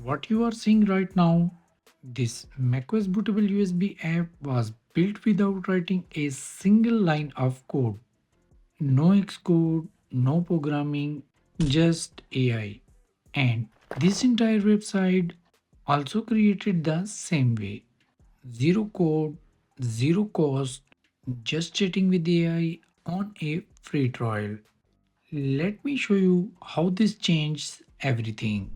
What you are seeing right now, this macOS bootable USB app was built without writing a single line of code. No Xcode, no programming, just AI. And this entire website also created the same way. Zero code, zero cost, just chatting with AI on a free trial. Let me show you how this changes everything.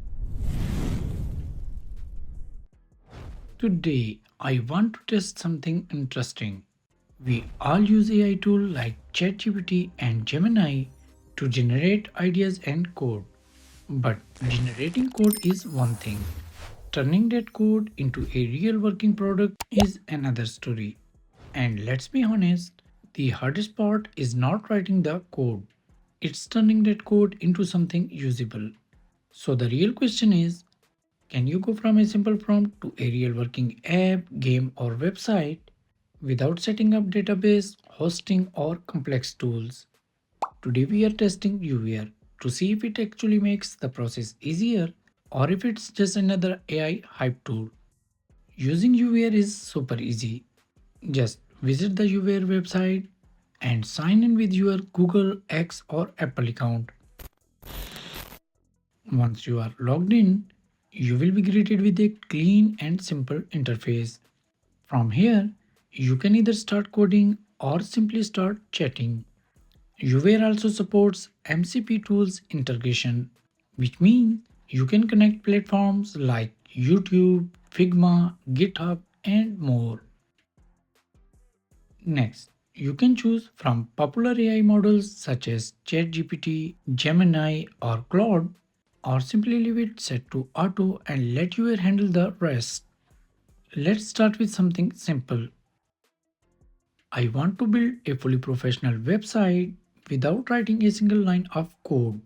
Today, I want to test something interesting. We all use AI tools like ChatGPT and Gemini to generate ideas and code. But generating code is one thing. Turning that code into a real working product is another story. And let's be honest, the hardest part is not writing the code. It's turning that code into something usable. So the real question is, can you go from a simple prompt to a real working app, game, or website without setting up database, hosting, or complex tools? Today we are testing YouWare to see if it actually makes the process easier or if it's just another AI hype tool. Using YouWare is super easy. Just visit the YouWare website and sign in with your Google, X, or Apple account. Once you are logged in, you will be greeted with a clean and simple interface. From here, you can either start coding or simply start chatting. YouWare also supports MCP tools integration, which means you can connect platforms like YouTube, Figma, GitHub, and more. Next, you can choose from popular AI models such as ChatGPT, Gemini, or Claude, or simply leave it set to auto and let YouWare handle the rest. Let's start with something simple. I want to build a fully professional website without writing a single line of code.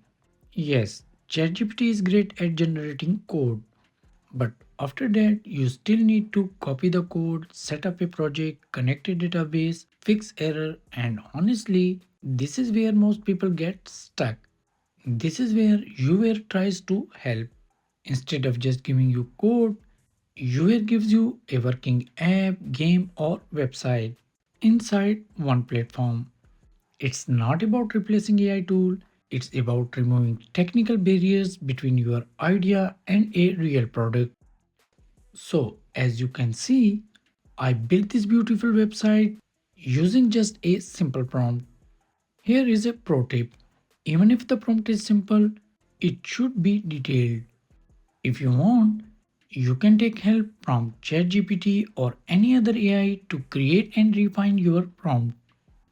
Yes, ChatGPT is great at generating code, but after that, you still need to copy the code, set up a project, connect a database, fix error, and honestly, this is where most people get stuck. This is where YouWare tries to help. Instead of just giving you code, YouWare gives you a working app, game, or website inside one platform. It's not about replacing AI tool, it's about removing technical barriers between your idea and a real product. So, as you can see, I built this beautiful website using just a simple prompt. Here is a pro tip. Even if the prompt is simple, it should be detailed. If you want, you can take help from ChatGPT or any other AI to create and refine your prompt.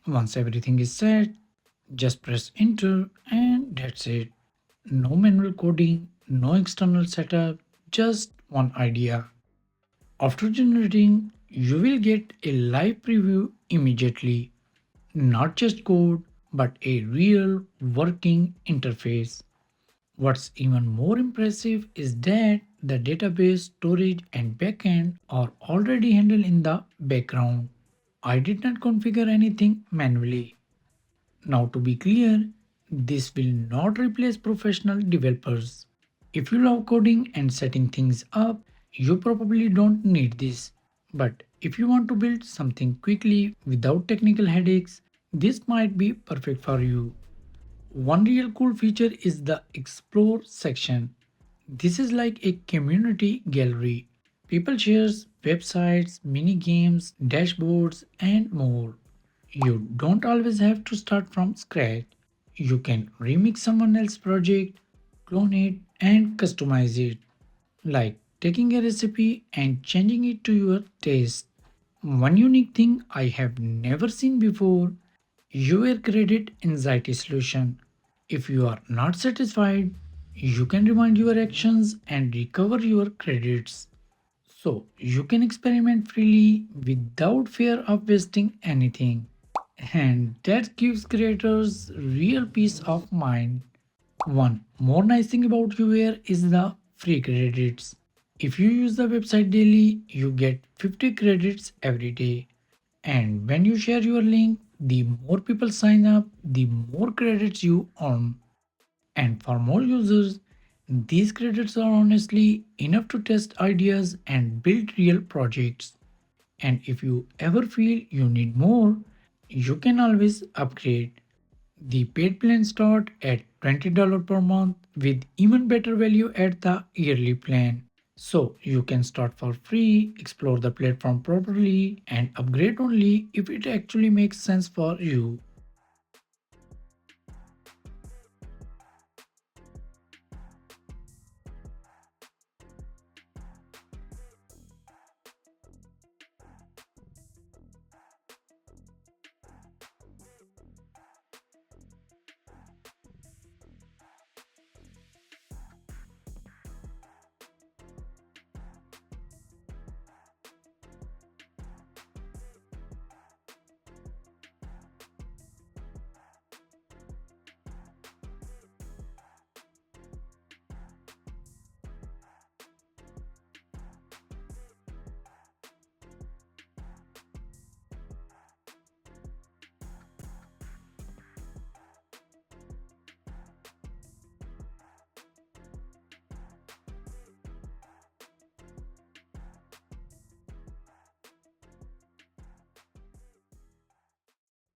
Once everything is set, just press enter and that's it. No manual coding, no external setup, just one idea. After generating, you will get a live preview immediately. Not just code, but a real working interface. What's even more impressive is that the database, storage, and backend are already handled in the background. I did not configure anything manually. Now, to be clear, this will not replace professional developers. If you love coding and setting things up, you probably don't need this. But if you want to build something quickly without technical headaches, this might be perfect for you. One real cool feature is the Explore section. This is like a community gallery. People shares websites, mini games, dashboards, and more. You don't always have to start from scratch. You can remix someone else's project, clone it, and customize it, like taking a recipe and changing it to your taste. One unique thing I have never seen before, your credit anxiety solution. If you are not satisfied, you can rewind your actions and recover your credits. So you can experiment freely without fear of wasting anything. And that gives creators real peace of mind. One more nice thing about UWare is the free credits. If you use the website daily, you get 50 credits every day. And when you share your link, the more people sign up, the more credits you earn. And for more users, These credits are honestly enough to test ideas and build real projects. And if you ever feel you need more, you can always upgrade. The paid plans start at $20 per month with even better value at the yearly plan. So you can start for free, explore the platform properly, and upgrade only if it actually makes sense for you.